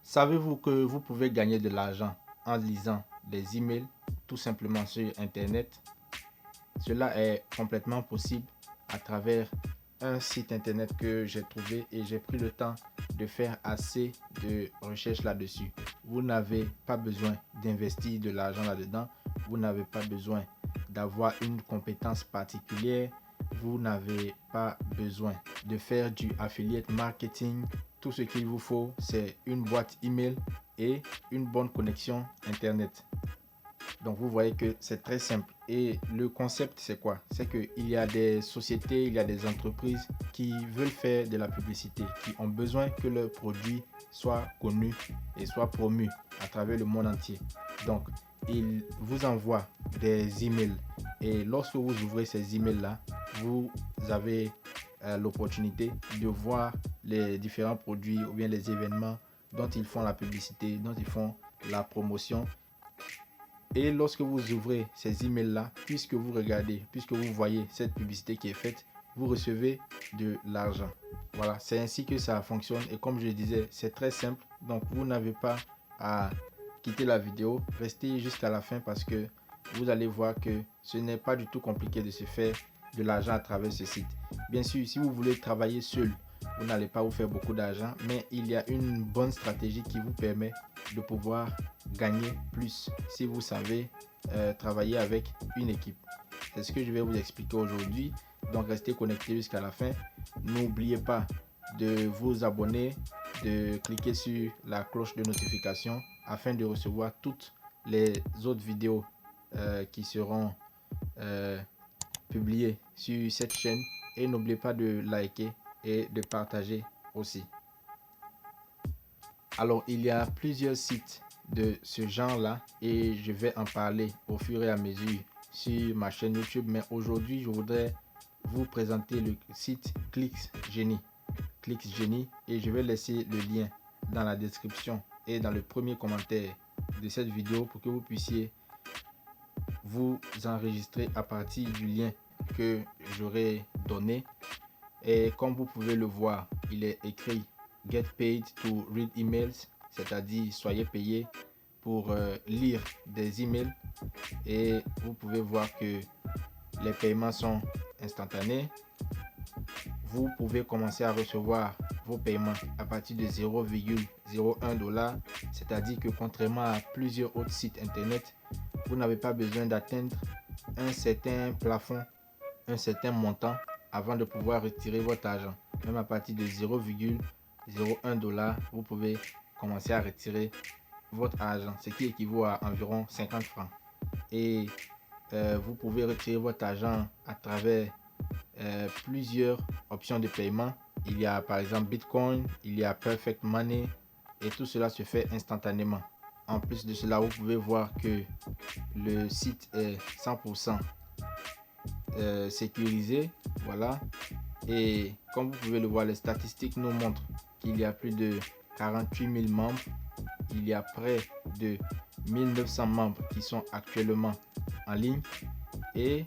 Savez-vous que vous pouvez gagner de l'argent en lisant des emails tout simplement sur Internet? Cela est complètement possible à travers un site Internet que j'ai trouvé et j'ai pris le temps de faire assez de recherches là-dessus. Vous n'avez pas besoin d'investir de l'argent là-dedans. Vous n'avez pas besoin d'avoir une compétence particulière. Vous n'avez pas besoin de faire du affiliate marketing. Tout ce qu'il vous faut, c'est une boîte email et une bonne connexion Internet. Donc vous voyez que c'est très simple. Et le concept, c'est quoi? C'est qu'il y a des sociétés, il y a des entreprises qui veulent faire de la publicité, qui ont besoin que leurs produits soient connus et soient promus à travers le monde entier. Donc, ils vous envoient des emails. Et lorsque vous ouvrez ces emails-là, vous avez l'opportunité de voir les différents produits ou bien les événements dont ils font la publicité, dont ils font la promotion. Et lorsque vous ouvrez ces emails-là, puisque vous regardez, puisque vous voyez cette publicité qui est faite, vous recevez de l'argent. Voilà, c'est ainsi que ça fonctionne. Et comme je le disais, c'est très simple. Donc, vous n'avez pas à quitter la vidéo. Restez jusqu'à la fin parce que vous allez voir que ce n'est pas du tout compliqué de se faire de l'argent à travers ce site. Bien sûr, si vous voulez travailler seul, vous n'allez pas vous faire beaucoup d'argent, mais il y a une bonne stratégie qui vous permet de pouvoir gagner plus si vous savez travailler avec une équipe. C'est ce que je vais vous expliquer aujourd'hui. Donc restez connectés jusqu'à la fin. N'oubliez pas de vous abonner, de cliquer sur la cloche de notification afin de recevoir toutes les autres vidéos qui seront publiées sur cette chaîne. Et n'oubliez pas de liker et de partager aussi. Alors, il y a plusieurs sites de ce genre-là et je vais en parler au fur et à mesure sur ma chaîne YouTube. Mais aujourd'hui, je voudrais vous présenter le site ClicksGenie. ClicksGenie, et je vais laisser le lien dans la description et dans le premier commentaire de cette vidéo pour que vous puissiez vous enregistrer à partir du lien que j'aurai donné. Et comme vous pouvez le voir, il est écrit Get paid to read emails, c'est-à-dire soyez payé pour lire des emails. Et vous pouvez voir que les paiements sont instantanés. Vous pouvez commencer à recevoir vos paiements à partir de 0,01 $, c'est-à-dire que contrairement à plusieurs autres sites internet, vous n'avez pas besoin d'atteindre un certain plafond, un certain montant avant de pouvoir retirer votre argent. Même à partir de 0,01 $, vous pouvez commencer à retirer votre argent, ce qui équivaut à environ 50 francs. Et vous pouvez retirer votre argent à travers plusieurs options de paiement. Il y a par exemple Bitcoin, il y a Perfect Money et tout cela se fait instantanément. En plus de cela, vous pouvez voir que le site est 100% sécurisé. Voilà. Et comme vous pouvez le voir, les statistiques nous montrent qu'il y a plus de 48 000 membres. Il y a près de 1900 membres qui sont actuellement en ligne. Et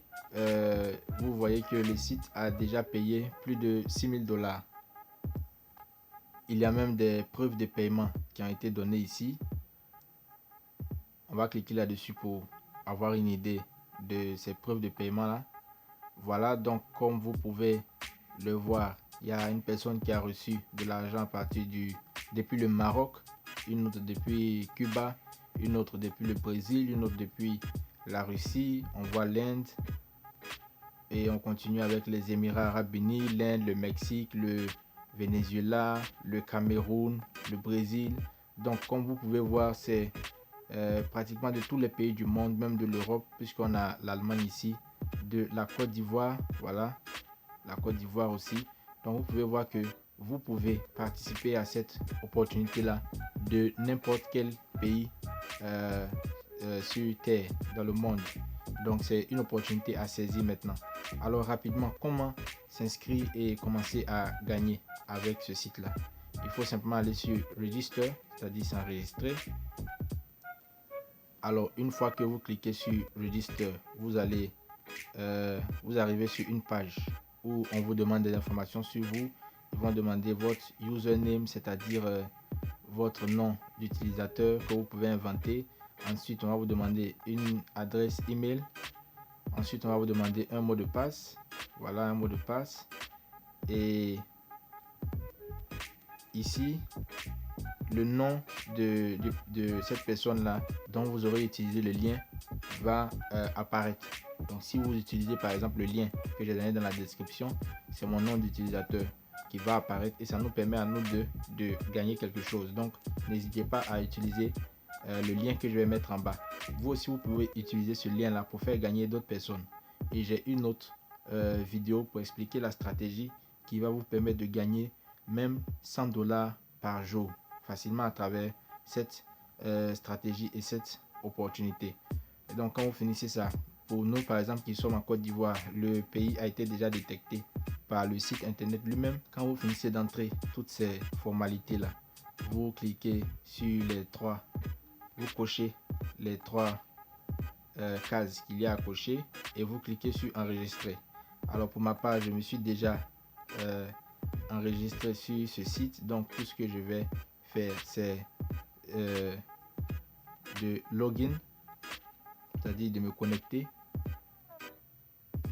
vous voyez que le site a déjà payé plus de 6 000 $. Il y a même des preuves de paiement qui ont été données ici. On va cliquer là-dessus pour avoir une idée de ces preuves de paiement là. Voilà, donc comme vous pouvez le voir, il y a une personne qui a reçu de l'argent à partir depuis le Maroc, une autre depuis Cuba, une autre depuis le Brésil, une autre depuis la Russie. On voit l'Inde et on continue avec les Émirats Arabes Unis, l'Inde, le Mexique, le Venezuela, le Cameroun, le Brésil. Donc comme vous pouvez voir, c'est pratiquement de tous les pays du monde, même de l'Europe, puisqu'on a l'Allemagne ici, de la Côte d'Ivoire, voilà, la Côte d'Ivoire aussi. Donc vous pouvez voir que vous pouvez participer à cette opportunité là de n'importe quel pays sur terre dans le monde. Donc c'est une opportunité à saisir maintenant. Alors rapidement, comment s'inscrire et commencer à gagner avec ce site là? Il faut simplement aller sur Register, c'est-à-dire s'enregistrer. Alors une fois que vous cliquez sur Register, vous arrivez sur une page où on vous demande des informations sur vous. Ils vont demander votre username, c'est-à-dire votre nom d'utilisateur que vous pouvez inventer. Ensuite, on va vous demander une adresse email. Ensuite, on va vous demander un mot de passe. Voilà, un mot de passe. Et ici, le nom de cette personne-là dont vous aurez utilisé le lien va apparaître. Donc, si vous utilisez par exemple le lien que j'ai donné dans la description, c'est mon nom d'utilisateur qui va apparaître et ça nous permet à nous de gagner quelque chose. Donc, n'hésitez pas à utiliser le lien que je vais mettre en bas. Vous aussi, vous pouvez utiliser ce lien-là pour faire gagner d'autres personnes. Et j'ai une autre vidéo pour expliquer la stratégie qui va vous permettre de gagner même 100 $ par jour facilement à travers cette stratégie et cette opportunité. Et donc, quand vous finissez ça, pour nous par exemple qui sommes en Côte d'Ivoire, le pays a été déjà détecté par le site internet lui-même. Quand vous finissez d'entrer toutes ces formalités là, vous cliquez sur les trois, vous cochez les trois cases qu'il y a à cocher et vous cliquez sur enregistrer. Alors pour ma part, je me suis déjà enregistré sur ce site, donc tout ce que je vais faire c'est de login, c'est-à-dire de me connecter.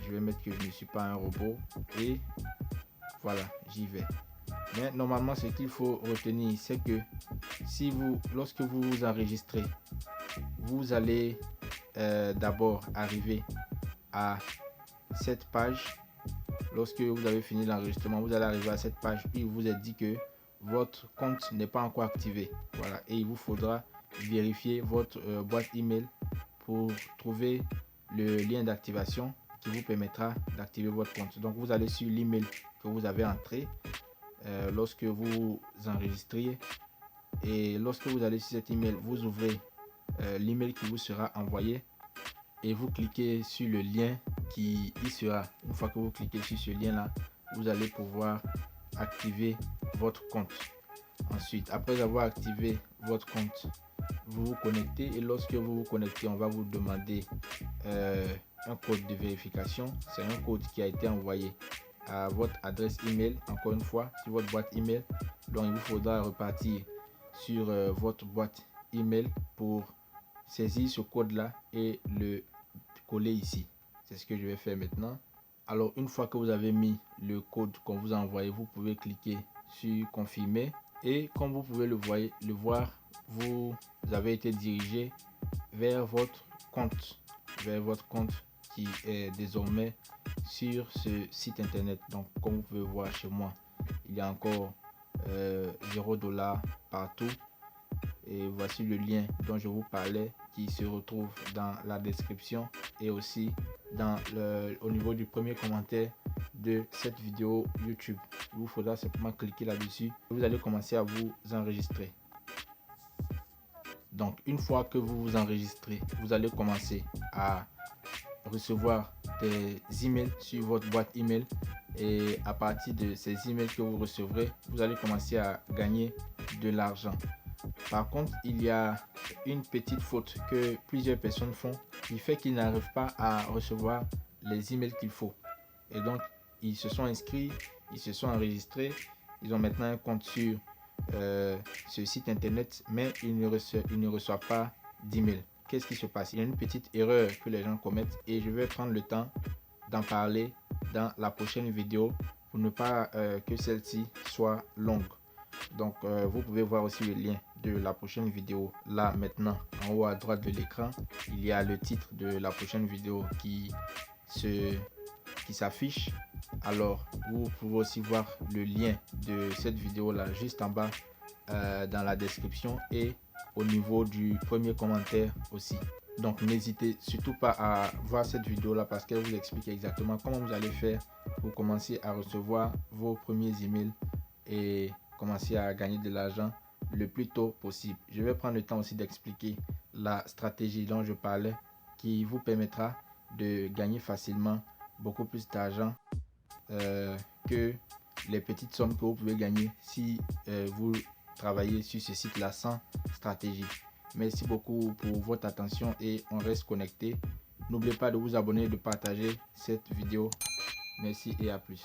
Je vais mettre que je ne suis pas un robot et voilà, j'y vais. Mais normalement, ce qu'il faut retenir, c'est que si lorsque vous vous enregistrez, vous allez d'abord arriver à cette page. Lorsque vous avez fini l'enregistrement, vous allez arriver à cette page puis il vous est dit que votre compte n'est pas encore activé. Voilà, et il vous faudra vérifier votre boîte email pour trouver le lien d'activation qui vous permettra d'activer votre compte. Donc vous allez sur l'email que vous avez entré lorsque vous enregistrez et lorsque vous allez sur cet email, vous ouvrez l'email qui vous sera envoyé et vous cliquez sur le lien qui y sera. Une fois que vous cliquez sur ce lien là, vous allez pouvoir activer votre compte. Ensuite, après avoir activé votre compte, vous vous connectez et lorsque vous vous connectez, on va vous demander un code de vérification. C'est un code qui a été envoyé à votre adresse email, encore une fois sur votre boîte email. Donc il vous faudra repartir sur votre boîte email pour saisir ce code là et le coller ici. C'est ce que je vais faire maintenant. Alors une fois que vous avez mis le code qu'on vous a envoyé, vous pouvez cliquer sur confirmer et comme vous pouvez le voir, vous avez été dirigé vers votre compte qui est désormais sur ce site internet. Donc comme vous pouvez voir chez moi, il y a encore 0 $ partout et voici le lien dont je vous parlais qui se retrouve dans la description et aussi au niveau du premier commentaire de cette vidéo YouTube. Il vous faudra simplement cliquer là-dessus. Vous allez commencer à vous enregistrer. Donc une fois que vous vous enregistrez, vous allez commencer à recevoir des emails sur votre boîte email et à partir de ces emails que vous recevrez, vous allez commencer à gagner de l'argent. Par contre, il y a une petite faute que plusieurs personnes font qui fait qu'ils n'arrivent pas à recevoir les emails qu'il faut. Et donc, ils se sont inscrits, ils se sont enregistrés, ils ont maintenant un compte sur ce site internet, mais ils ne reçoivent pas d'email. Qu'est-ce qui se passe? Il y a une petite erreur que les gens commettent et je vais prendre le temps d'en parler dans la prochaine vidéo pour ne pas que celle-ci soit longue. Donc vous pouvez voir aussi le lien de la prochaine vidéo là maintenant en haut à droite de l'écran. Il y a le titre de la prochaine vidéo qui s'affiche. Alors vous pouvez aussi voir le lien de cette vidéo là juste en bas dans la description et au niveau du premier commentaire aussi. Donc n'hésitez surtout pas à voir cette vidéo là parce qu'elle vous explique exactement comment vous allez faire pour commencer à recevoir vos premiers emails et commencer à gagner de l'argent le plus tôt possible. Je vais prendre le temps aussi d'expliquer la stratégie dont je parlais qui vous permettra de gagner facilement beaucoup plus d'argent que les petites sommes que vous pouvez gagner si vous travailler sur ce site là sans stratégie. Merci beaucoup pour votre attention et on reste connecté. N'oubliez pas de vous abonner, de partager cette vidéo. Merci et à plus.